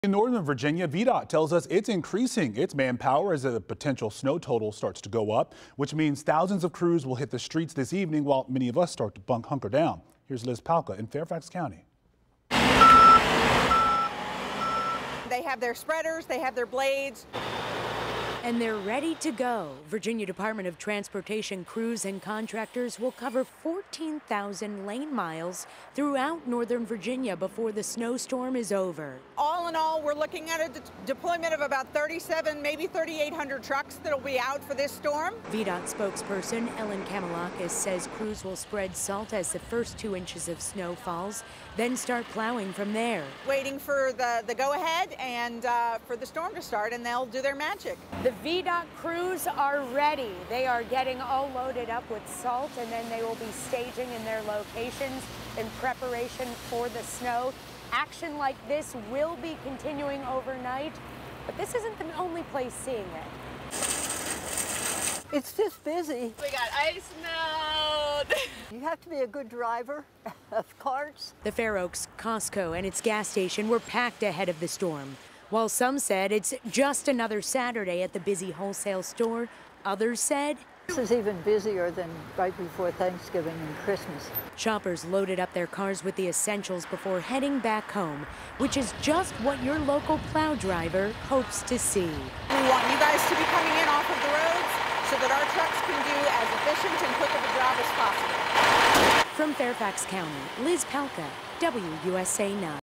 In Northern Virginia, VDOT tells us it's increasing its manpower as the potential snow total starts to go up, which means thousands of crews will hit the streets this evening while many of us start to hunker down. Here's Liz Palka in Fairfax County. They have their spreaders, they have their blades. And they're ready to go. Virginia Department of Transportation crews and contractors will cover 14,000 lane miles throughout Northern Virginia before the snowstorm is over. All in all, we're looking at a deployment of about 37, maybe 3,800 trucks that'll be out for this storm. VDOT spokesperson Ellen Kamalakis says crews will spread salt as the first 2 inches of snow falls, then start plowing from there. Waiting for the go-ahead and for the storm to start, and they'll do their magic. The VDOT crews are ready. They are getting all loaded up with salt, and then they will be staging in their locations in preparation for the snow. Action like this will be continuing overnight, but this isn't the only place seeing it. It's just busy. We got ice melt. You have to be a good driver of carts. The Fair Oaks Costco and its gas station were packed ahead of the storm. While some said it's just another Saturday at the busy wholesale store, others said This is even busier than right before Thanksgiving and Christmas. shoppers loaded up their cars with the essentials before heading back home, which is just what your local plow driver hopes to see. We want you guys to be coming in off of the roads so that our trucks can do as efficient and quick of a job as possible. From Fairfax County, Liz Palka, WUSA 9.